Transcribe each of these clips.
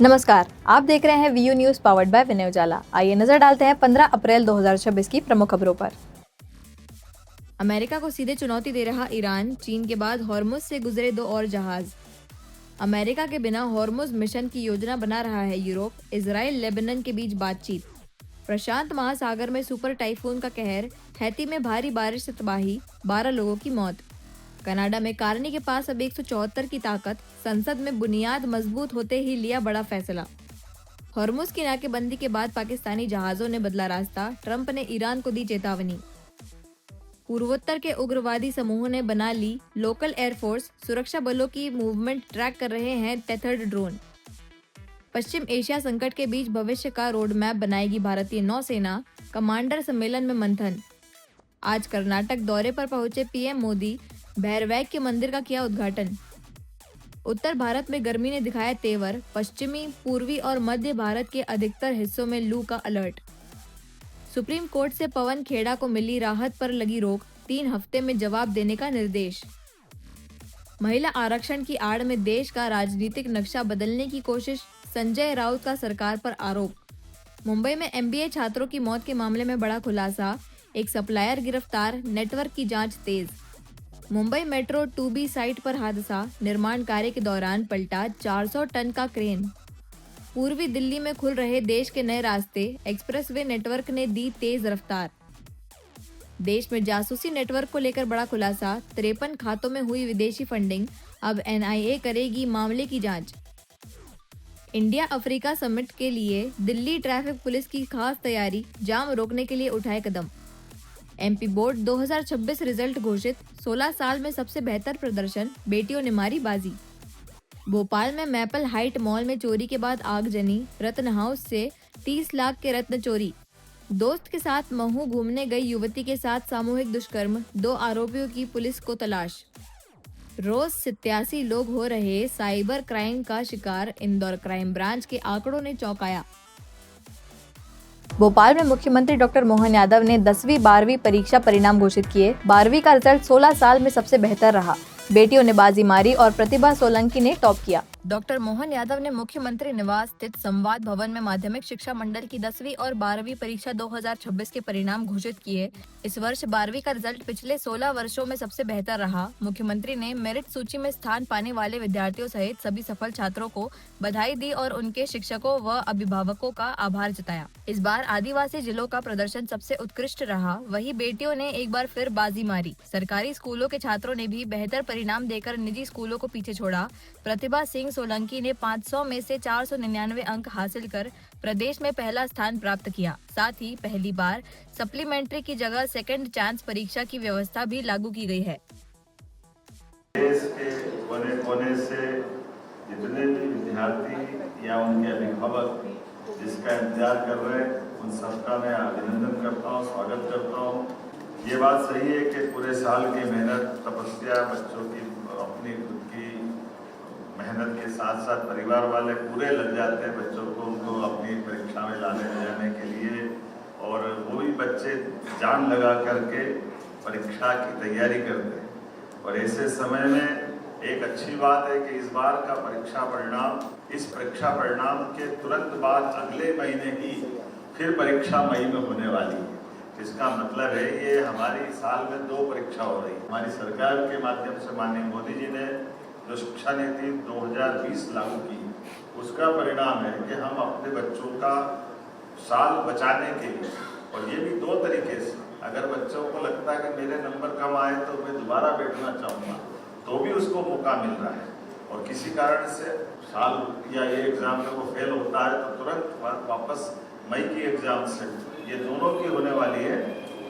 नमस्कार, आप देख रहे हैं वीयू न्यूज पावर्ड बाय विनय उजाला। आइए नजर डालते हैं 15 अप्रैल 2026 की प्रमुख खबरों पर। अमेरिका को सीधे चुनौती दे रहा ईरान, चीन के बाद हॉर्मुज से गुजरे 2 और जहाज। अमेरिका के बिना हॉर्मुज मिशन की योजना बना रहा है यूरोप। इजराइल लेबनान के बीच बातचीत। प्रशांत महासागर में सुपर टाइफून का कहर। हैती में भारी बारिश से तबाही, 12 लोगों की मौत। कनाडा में कार्नी के पास अब 174 की ताकत। संसद में बुनियाद मजबूत होते ही लिया बड़ा फैसला। हॉर्मुज की नाकेबंदी के बाद पाकिस्तानी जहाजों ने बदला रास्ता। ट्रंप ने ईरान को दी चेतावनी। पूर्वोत्तर के उग्रवादी समूहों ने बना ली लोकल एयरफोर्स। सुरक्षा बलों की मूवमेंट ट्रैक कर रहे हैं टेथर्ड ड्रोन। पश्चिम एशिया संकट के बीच भविष्य का रोड मैप बनाएगी भारतीय नौसेना। कमांडर सम्मेलन में मंथन। आज कर्नाटक दौरे पर पहुंचे पीएम मोदी। भैरवैग के मंदिर का किया उद्घाटन। उत्तर भारत में गर्मी ने दिखाया तेवर। पश्चिमी, पूर्वी और मध्य भारत के अधिकतर हिस्सों में लू का अलर्ट। सुप्रीम कोर्ट से पवन खेड़ा को मिली राहत पर लगी रोक। 3 हफ्ते में जवाब देने का निर्देश। महिला आरक्षण की आड़ में देश का राजनीतिक नक्शा बदलने की कोशिश। संजय राउत का सरकार पर आरोप। मुंबई में एमबीए छात्रों की मौत के मामले में बड़ा खुलासा। एक सप्लायर गिरफ्तार, नेटवर्क की जांच तेज। मुंबई मेट्रो 2B साइट पर हादसा। निर्माण कार्य के दौरान पलटा 400 टन का क्रेन। पूर्वी दिल्ली में खुल रहे देश के नए रास्ते। एक्सप्रेसवे नेटवर्क ने दी तेज रफ्तार। देश में जासूसी नेटवर्क को लेकर बड़ा खुलासा। 53 खातों में हुई विदेशी फंडिंग। अब एनआईए करेगी मामले की जांच। इंडिया अफ्रीका समिट के लिए दिल्ली ट्रैफिक पुलिस की खास तैयारी। जाम रोकने के लिए उठाए कदम। एमपी बोर्ड 2026 रिजल्ट घोषित। 16 साल में सबसे बेहतर प्रदर्शन, बेटियों ने मारी बाजी। भोपाल में मैपल हाइट मॉल में चोरी के बाद आगजनी। रत्न हाउस से 30 लाख के रत्न चोरी। दोस्त के साथ महू घूमने गई युवती के साथ सामूहिक दुष्कर्म। 2 आरोपियों की पुलिस को तलाश। रोज 87 लोग हो रहे साइबर क्राइम का शिकार। इंदौर क्राइम ब्रांच के आंकड़ों ने चौंकाया। भोपाल में मुख्यमंत्री डॉक्टर मोहन यादव ने 10वीं 12वीं परीक्षा परिणाम घोषित किए। 12वीं का रिजल्ट 16 साल में सबसे बेहतर रहा। बेटियों ने बाजी मारी और प्रतिभा सोलंकी ने टॉप किया। डॉक्टर मोहन यादव ने मुख्यमंत्री निवास स्थित संवाद भवन में माध्यमिक शिक्षा मंडल की 10वीं और 12वीं परीक्षा 2026 के परिणाम घोषित किए। इस वर्ष 12वीं का रिजल्ट पिछले 16 वर्षों में सबसे बेहतर रहा। मुख्यमंत्री ने मेरिट सूची में स्थान पाने वाले विद्यार्थियों सहित सभी सफल छात्रों को बधाई दी और उनके शिक्षकों व अभिभावकों का आभार जताया। इस बार आदिवासी जिलों का प्रदर्शन सबसे उत्कृष्ट रहा। वहीं बेटियों ने एक बार फिर बाजी मारी। सरकारी स्कूलों के छात्रों ने भी बेहतर परिणाम देकर निजी स्कूलों को पीछे छोड़ा। प्रतिभा सिंह सोलंकी ने 500 में से 499 अंक हासिल कर प्रदेश में पहला स्थान प्राप्त किया। साथ ही पहली बार सप्लीमेंट्री की जगह सेकंड चांस परीक्षा की व्यवस्था भी लागू की गई है। देश के कोने कोने से जितने भी विद्यार्थी या उनके अभिभावक जिसका इंतजार कर रहे हैं, उन सबका मैं अभिनंदन करता हूँ, स्वागत करता हूँ। ये बात सही है कि पूरे साल की मेहनत, तपस्या, बच्चों की अपनी खुद की मेहनत के साथ साथ परिवार वाले पूरे लग जाते हैं बच्चों को उनको अपनी परीक्षा में लाने ले जाने के लिए, और वो भी बच्चे जान लगा करके परीक्षा की तैयारी करते हैं। और ऐसे समय में एक अच्छी बात है कि इस बार का इस परीक्षा परिणाम के तुरंत बाद अगले महीने ही फिर परीक्षा मई में होने वाली है। इसका मतलब है ये हमारी साल में 2 परीक्षा हो रही है। हमारी सरकार के माध्यम से माननीय मोदी जी ने जो शिक्षा नीति 2020 लागू की, उसका परिणाम है कि हम अपने बच्चों का साल बचाने के लिए, और ये भी 2 तरीके से, अगर बच्चों को लगता है कि मेरे नंबर कम आए तो मैं दोबारा बैठना चाहूँगा, तो भी उसको मौका मिल रहा है। और किसी कारण से साल या ये एग्ज़ाम में वो फेल होता है तो तुरंत वापस मई की एग्ज़ाम से ये दोनों की होने वाली है,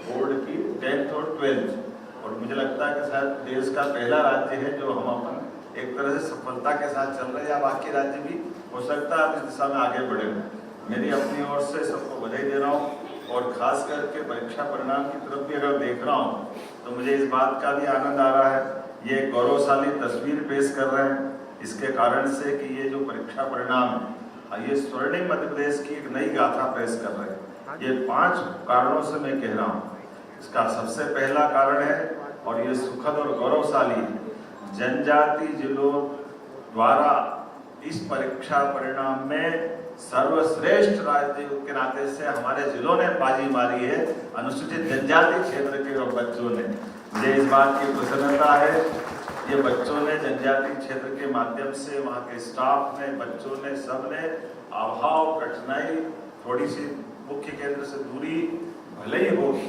बोर्ड की 10th और 12th। और मुझे लगता है कि शायद देश का पहला राज्य है जो हम अपन एक तरह से सफलता के साथ चल रहे हैं, या बाकी राज्य भी हो सकता है इस दिशा में आगे बढ़े। मेरी अपनी ओर से सबको बधाई दे रहा हूँ, और खास करके परीक्षा परिणाम की तरफ भी अगर देख रहा हूँ तो मुझे इस बात का भी आनंद आ रहा है, ये गौरवशाली तस्वीर पेश कर रहे हैं इसके कारण से कि ये जो परीक्षा परिणाम है ये स्वर्णिम मध्य प्रदेश की एक नई गाथा पेश कर रहे हैं। ये 5 कारणों से मैं कह रहा हूँ। इसका सबसे पहला कारण है, और ये सुखद और गौरवशाली है, जनजाति जिलों द्वारा इस परीक्षा परिणाम में सर्वश्रेष्ठ राज्य के नाते से हमारे जिलों ने बाजी मारी है, अनुसूचित जनजाति क्षेत्र के बच्चों ने। मुझे इस बात की प्रसन्नता है, ये बच्चों ने जनजाति क्षेत्र के माध्यम से, वहाँ के स्टाफ ने, बच्चों ने, सब ने अभाव, कठिनाई, थोड़ी सी मुख्य केंद्र से दूरी भले ही होगी,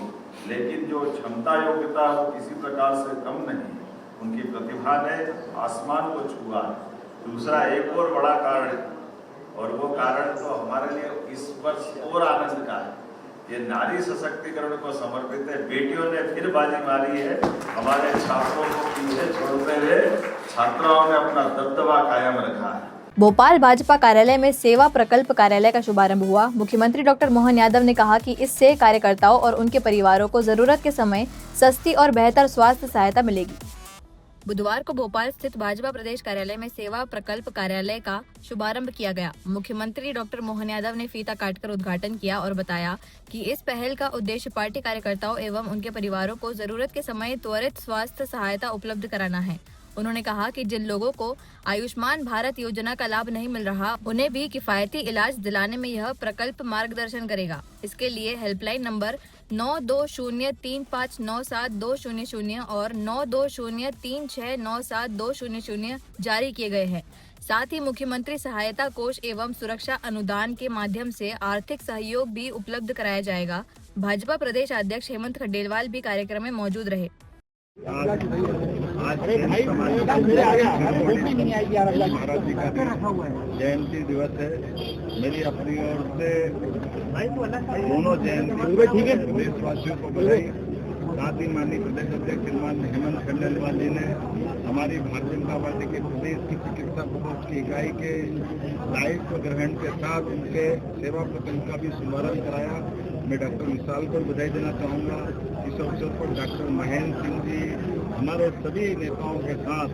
लेकिन जो क्षमता योग्यता वो किसी प्रकार से कम नहीं। उनकी प्रतिभा ने आसमान को छुआ। दूसरा एक और बड़ा कारण है, और वो कारण तो हमारे लिए इस वर्ष और आनंद का है, ये नारी सशक्तिकरण को समर्पित है। बेटियों ने फिर बाजी मारी है, हमारे छात्रों को पीछे छोड़ते हुए छात्राओं ने अपना दबदबा कायम रखा है। भोपाल भाजपा कार्यालय में सेवा प्रकल्प कार्यालय का शुभारंभ हुआ। मुख्यमंत्री डॉक्टर मोहन यादव ने कहा कि इससे कार्यकर्ताओं और उनके परिवारों को जरूरत के समय सस्ती और बेहतर स्वास्थ्य सहायता मिलेगी। बुधवार को भोपाल स्थित भाजपा प्रदेश कार्यालय में सेवा प्रकल्प कार्यालय का शुभारंभ किया गया। मुख्यमंत्री डॉक्टर मोहन यादव ने फीता काटकर उद्घाटन किया और बताया कि इस पहल का उद्देश्य पार्टी कार्यकर्ताओं एवं उनके परिवारों को जरूरत के समय त्वरित स्वास्थ्य सहायता उपलब्ध कराना है। उन्होंने कहा कि जिन लोगों को आयुष्मान भारत योजना का लाभ नहीं मिल रहा, उन्हें भी किफायती इलाज दिलाने में यह प्रकल्प मार्गदर्शन करेगा। इसके लिए हेल्पलाइन नंबर 9203597200 और 9203697200 जारी किए गए हैं। साथ ही मुख्यमंत्री सहायता कोष एवं सुरक्षा अनुदान के माध्यम से आर्थिक सहयोग भी उपलब्ध कराया जाएगा। भाजपा प्रदेश अध्यक्ष हेमंत खंडेलवाल भी कार्यक्रम में मौजूद रहे। महाराज जी का जयंती दिवस है। मेरी अपनी ओर से दोनों जयंती देशवासियों को बधाई। साथ ही माननीय प्रदेश अध्यक्ष हेमंत खंडेलवाल जी ने हमारी भारतीय जनता पार्टी के प्रदेश की चिकित्सा प्रकोष्ठ की इकाई के दायित्व ग्रहण के साथ उनके सेवा प्रकल्प का भी शुभारंभ कराया। मैं डॉक्टर विशाल को बधाई देना चाहूँगा। इस अवसर पर डॉक्टर महेंद्र सिंह जी, हमारे सभी नेताओं के साथ,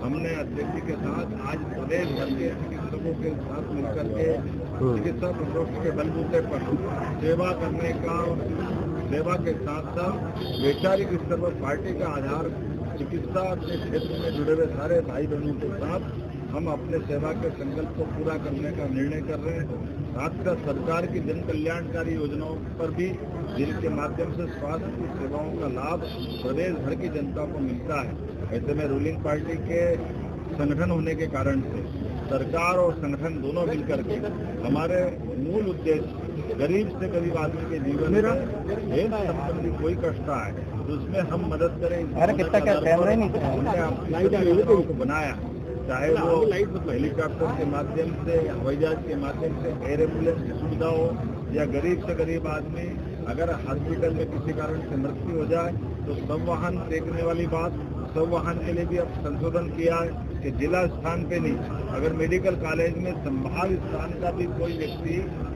हमने अध्यक्ष के साथ आज प्रदेश भर के चिकित्सकों के साथ मिलकर के चिकित्सा प्रकोष्ठ के बलबूते पर सेवा करने का, सेवा के साथ साथ वैचारिक स्तर पर पार्टी का आधार चिकित्सा के क्षेत्र में जुड़े हुए सारे भाई बहनों के साथ हम अपने सेवा के संकल्प को पूरा करने का निर्णय कर रहे हैं। साथ साथ सरकार की जन कल्याणकारी योजनाओं पर भी, जिनके माध्यम से स्वास्थ्य की सेवाओं का लाभ प्रदेश भर की जनता को मिलता है। ऐसे में रूलिंग पार्टी के संगठन होने के कारण से सरकार और संगठन दोनों मिलकर के हमारे मूल उद्देश्य गरीब से गरीब आदमी के जीवन में हेल्थ संबंधी कोई कष्ट है तो उसमें हम मदद करें, को बनाया। चाहे वो हेलीकॉप्टर के माध्यम से, हवाई जहाज के माध्यम से एयर एम्बुलेंस की सुविधा हो, या गरीब से गरीब आदमी अगर हॉस्पिटल में किसी कारण से मृत्यु हो जाए तो संवाहन देखने वाली बात, संवाहन के लिए भी अब संशोधन किया है कि जिला स्थान पे नहीं, अगर मेडिकल कॉलेज में संभावित स्थान का भी कोई व्यक्ति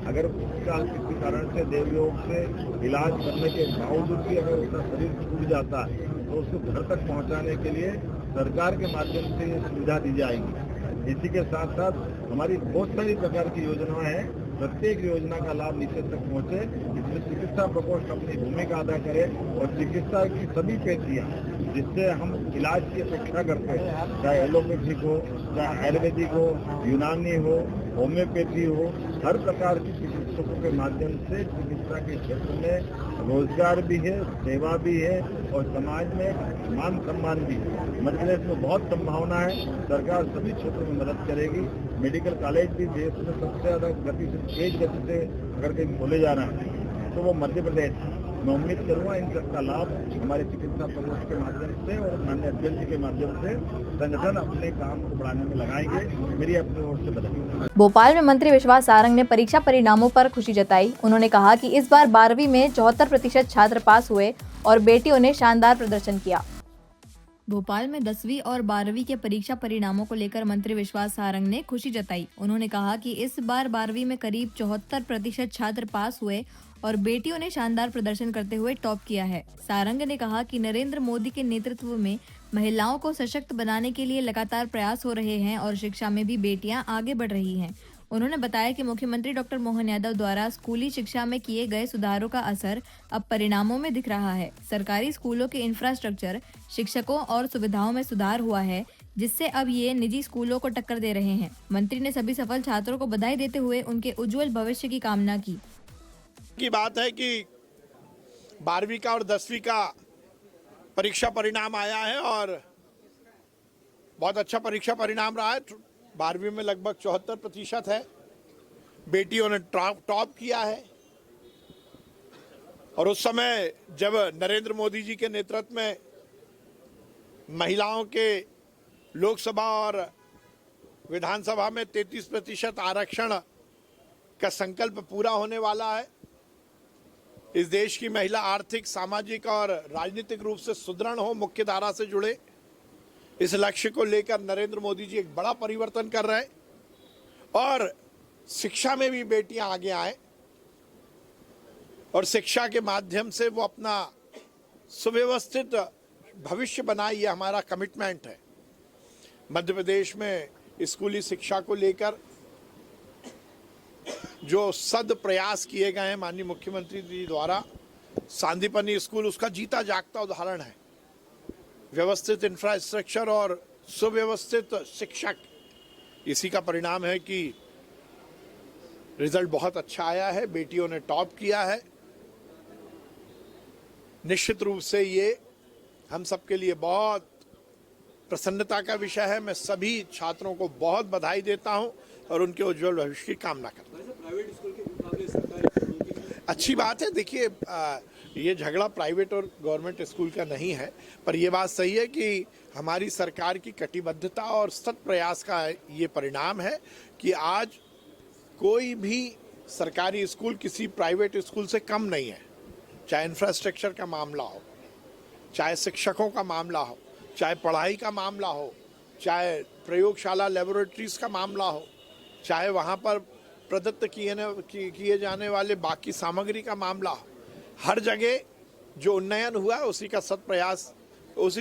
अगर उसका किसी कारण से देवयोग से इलाज करने के बावजूद भी अगर उसका शरीर टूट जाता है तो उसको घर तक पहुंचाने के लिए सरकार के माध्यम से ये सुविधा दी जाएगी। इसी के साथ साथ हमारी बहुत सारी प्रकार की योजनाएं हैं। प्रत्येक योजना का लाभ नीचे तक पहुंचे, इसमें चिकित्सा प्रकोष्ठ अपनी भूमिका अदा करे और चिकित्सा की सभी पेशियां जिससे हम इलाज की अपेक्षा करते हैं, चाहे एलोपैथिक हो, चाहे आयुर्वेदिक हो, यूनानी हो, होम्योपैथी हो, हर प्रकार की चिकित्सकों के माध्यम से चिकित्सा के क्षेत्र में रोजगार भी है, सेवा भी है और समाज में मान सम्मान भी है। मध्य प्रदेश में बहुत संभावना है, सरकार सभी क्षेत्रों में मदद करेगी। मेडिकल कॉलेज भी देश में सबसे ज़्यादा गति से, तेज गति से अगर कहीं खोले जा रहे हैं तो वो मध्य प्रदेश। मैं उम्मीद करूँगा इन सबका लाभ हमारे चिकित्सा प्रकोष्ठ के माध्यम से और माननीय अध्यक्ष जी के माध्यम से संगठन अपने काम को बढ़ाने में लगाएंगे। मेरी अपनी ओर से बधाई। भोपाल में मंत्री विश्वास सारंग ने परीक्षा परिणामों पर खुशी जताई। उन्होंने कहा कि इस बार 12वीं में 74% छात्र पास हुए और बेटियों ने शानदार प्रदर्शन किया। भोपाल में 10वीं और 12वीं के परीक्षा परिणामों को लेकर मंत्री विश्वास सारंग ने खुशी जताई। उन्होंने कहा कि इस बार 12वीं में करीब 74% छात्र पास हुए और बेटियों ने शानदार प्रदर्शन करते हुए टॉप किया है। सारंग ने कहा कि नरेंद्र मोदी के नेतृत्व में महिलाओं को सशक्त बनाने के लिए लगातार प्रयास हो रहे हैं और शिक्षा में भी बेटियां आगे बढ़ रही हैं। उन्होंने बताया कि मुख्यमंत्री डॉक्टर मोहन यादव द्वारा स्कूली शिक्षा में किए गए सुधारों का असर अब परिणामों में दिख रहा है। सरकारी स्कूलों के इंफ्रास्ट्रक्चर, शिक्षकों और सुविधाओं में सुधार हुआ है। जिससे अब ये निजी स्कूलों को टक्कर दे रहे हैं। मंत्री ने सभी सफल छात्रों को बधाई देते हुए उनके उज्जवल भविष्य की कामना की बात है कि 12वीं का और 10वीं का परीक्षा परिणाम आया है और बहुत अच्छा परीक्षा परिणाम रहा है। 12वीं में लगभग 74% है। बेटियों ने टॉप किया है और उस समय जब नरेंद्र मोदी जी के नेतृत्व में महिलाओं के लोकसभा और विधानसभा में 33% आरक्षण का संकल्प पूरा होने वाला है। इस देश की महिला आर्थिक, सामाजिक और राजनीतिक रूप से सुदृढ़ हो, मुख्य धारा से जुड़े, इस लक्ष्य को लेकर नरेंद्र मोदी जी एक बड़ा परिवर्तन कर रहे हैं और शिक्षा में भी बेटियां आगे आए और शिक्षा के माध्यम से वो अपना सुव्यवस्थित भविष्य बनाए, ये हमारा कमिटमेंट है। मध्य प्रदेश में स्कूली शिक्षा को लेकर जो सद प्रयास किए गए हैं माननीय मुख्यमंत्री जी द्वारा, सांदीपनि स्कूल उसका जीता जागता उदाहरण है। व्यवस्थित इंफ्रास्ट्रक्चर और सुव्यवस्थित शिक्षक, इसी का परिणाम है कि रिजल्ट बहुत अच्छा आया है। बेटियों ने टॉप किया है। निश्चित रूप से ये हम सबके लिए बहुत प्रसन्नता का विषय है। मैं सभी छात्रों को बहुत बधाई देता हूं और उनके उज्जवल भविष्य की कामना करता हूं। अच्छी बात है। देखिए, ये झगड़ा प्राइवेट और गवर्नमेंट स्कूल का नहीं है, पर यह बात सही है कि हमारी सरकार की कटिबद्धता और सतत प्रयास का ये परिणाम है कि आज कोई भी सरकारी स्कूल किसी प्राइवेट स्कूल से कम नहीं है। चाहे इंफ्रास्ट्रक्चर का मामला हो, चाहे शिक्षकों का मामला हो, चाहे पढ़ाई का मामला हो, चाहे प्रयोगशाला लैबोरेटरीज का मामला हो, चाहे वहाँ पर प्रदत्त किए जाने वाले बाकी सामग्री का मामला हो। हर जगह जो उन्नयन हुआ है उसी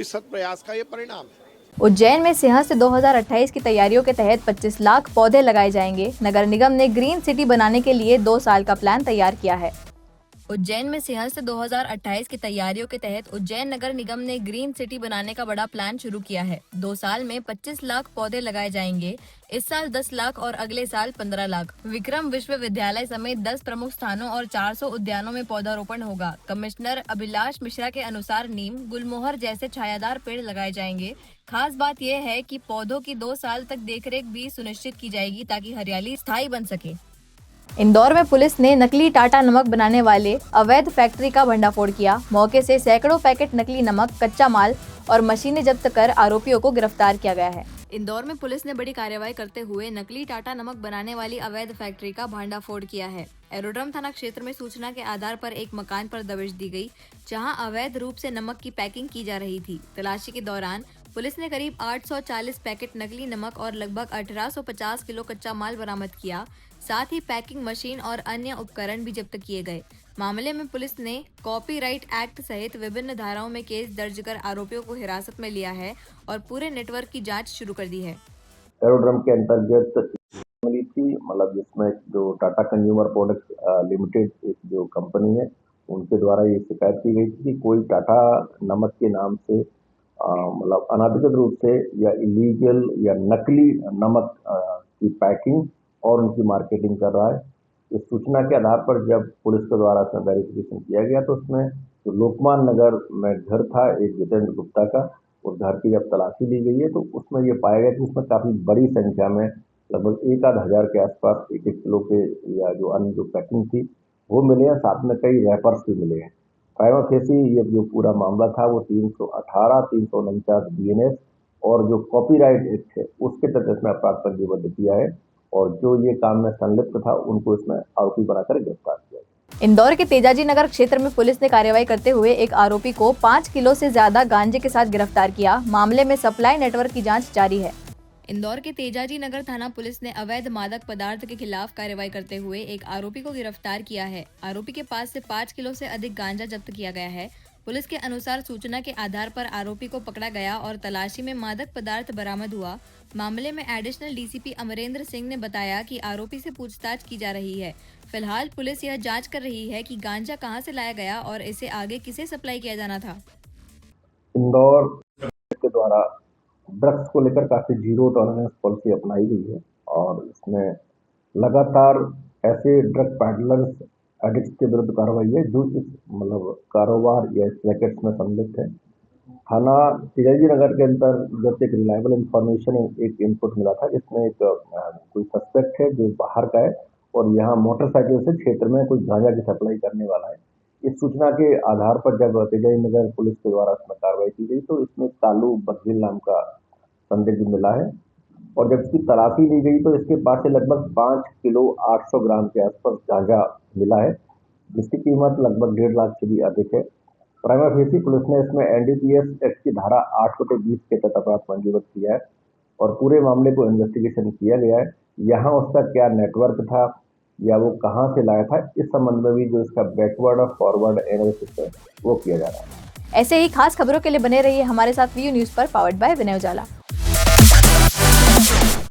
सत प्रयास का ये परिणाम है। उज्जैन में सिंहस्थ 2028 की तैयारियों के तहत 25 लाख पौधे लगाए जाएंगे। नगर निगम ने ग्रीन सिटी बनाने के लिए 2 साल का प्लान तैयार किया है। उज्जैन में सिंहस्थ 2028 की तैयारियों के तहत उज्जैन नगर निगम ने ग्रीन सिटी बनाने का बड़ा प्लान शुरू किया है। 2 साल में 25 लाख पौधे लगाए जाएंगे। इस साल 10 लाख और अगले साल 15 लाख। विक्रम विश्वविद्यालय समेत 10 प्रमुख स्थानों और 400 उद्यानों में पौधारोपण होगा। कमिश्नर अभिलाष मिश्रा के अनुसार नीम, गुलमोहर जैसे छायादार पेड़ लगाए जाएंगे। खास बात यह है कि पौधों की 2 साल तक देखरेख भी सुनिश्चित की जाएगी ताकि हरियाली स्थायी बन सके। इंदौर में पुलिस ने नकली टाटा नमक बनाने वाले अवैध फैक्ट्री का भंडाफोड़ किया। मौके से सैकड़ों पैकेट नकली नमक, कच्चा माल और मशीनें जब्त कर आरोपियों को गिरफ्तार किया गया है। इंदौर में पुलिस ने बड़ी कार्रवाई करते हुए नकली टाटा नमक बनाने वाली अवैध फैक्ट्री का भंडाफोड़ किया है। एरोड्रम थाना क्षेत्र में सूचना के आधार पर एक मकान पर दबिश दी गई, जहां अवैध रूप से नमक की पैकिंग की जा रही थी। तलाशी के दौरान पुलिस ने करीब 840 पैकेट नकली नमक और लगभग 1850 किलो कच्चा माल बरामद किया। साथ ही पैकिंग मशीन और अन्य उपकरण भी जब्त किए गए। मामले में पुलिस ने कॉपीराइट एक्ट सहित विभिन्न धाराओं में केस दर्ज कर आरोपियों को हिरासत में लिया है और पूरे नेटवर्क की जांच शुरू कर दी है। एरोड्रम के अंतर्गत मिली थी, मतलब जिसमें जो टाटा कंज्यूमर प्रोडक्ट्स लिमिटेड एक जो कंपनी है, उनके द्वारा ये शिकायत की गई थी कि कोई टाटा नमक के नाम से मतलब अनधिकृत रूप से या इलीगल या नकली नमक की पैकिंग और उनकी मार्केटिंग कर रहा है। इस सूचना के आधार पर जब पुलिस के द्वारा इसमें वेरिफिकेशन किया गया तो उसमें जो लोकमान नगर में घर था एक जितेंद्र गुप्ता का, उस घर की जब तलाशी ली गई है तो उसमें ये पाया गया कि उसमें काफ़ी बड़ी संख्या में लगभग 1-आध हज़ार के आसपास 1-1 किलो के या जो अन्य जो पैकिंग थी वो मिले हैं। साथ में कई रैपर्स भी मिले हैं। प्राइमा फेसी ये जो पूरा मामला था वो 318, 349 BNS और जो कॉपीराइट एक्ट है उसके तहत इसमें अपराध पंजीबद्ध किया है और जो ये काम में संलिप्त था उनको इसमें आरोपी बनाकर गिरफ्तार किया। इंदौर के तेजाजी नगर क्षेत्र में पुलिस ने कार्रवाई करते हुए एक आरोपी को 5 किलो से ज्यादा गांजे के साथ गिरफ्तार किया। मामले में सप्लाई नेटवर्क की जांच जारी है। इंदौर के तेजाजी नगर थाना पुलिस ने अवैध मादक पदार्थ के खिलाफ कार्रवाई करते हुए एक आरोपी को गिरफ्तार किया है। आरोपी के पास से 5 किलो से अधिक गांजा जब्त किया गया है। पुलिस के अनुसार सूचना के आधार पर आरोपी को पकड़ा गया और तलाशी में मादक पदार्थ बरामद हुआ। मामले में एडिशनल डीसीपी अमरेंद्र सिंह ने बताया कि आरोपी से पूछताछ की जा रही है। फिलहाल पुलिस यह जांच कर रही है कि गांजा कहां से लाया गया और इसे आगे किसे सप्लाई किया जाना था। इंदौर के द्वारा ड्रग्स को लेकर काफ़ी जीरो टॉलरेंस पॉलिसी अपनाई गई है और इसमें लगातार ऐसे ड्रग पैडलर्स एडिक्ट्स के विरुद्ध कार्रवाई है जो इस कारोबार या इस रैकेट्स में सम्मिलित है। थाना तिरंजी नगर के अंतर्गत एक रिलायबल इंफॉर्मेशन एक इनपुट मिला था जिसमें एक कोई सस्पेक्ट है जो बाहर का है और यहाँ मोटरसाइकिल से क्षेत्र में कोई गांजा की सप्लाई करने वाला है। इस सूचना के आधार पर जब तिरंजी नगर पुलिस के द्वारा इसमें कार्रवाई की गई तो इसमें कालू बदगिल नाम का संदिग्ध मिला है और जब इसकी तलाशी ली गई तो इसके पास से लगभग 5 किलो 800 ग्राम के आसपास गांजा मिला है जिसकी कीमत लगभग 1.5 लाख से भी अधिक है। प्राइमा फेसी पुलिस ने इसमें एनडीपीएस एक्ट की धारा 8/20 के तहत अपराध पंजीबद्ध किया है और पूरे मामले को इन्वेस्टिगेशन किया गया है। यहाँ उसका क्या नेटवर्क था या वो कहाँ से लाया था, इस संबंध में भी जो इसका बैकवर्ड और फॉरवर्ड एनालिसिस है वो किया जा रहा है। ऐसे ही खास खबरों के लिए बने रहिए हमारे साथ वीयू न्यूज़ पर, पावर्ड बाय विनय उजाला।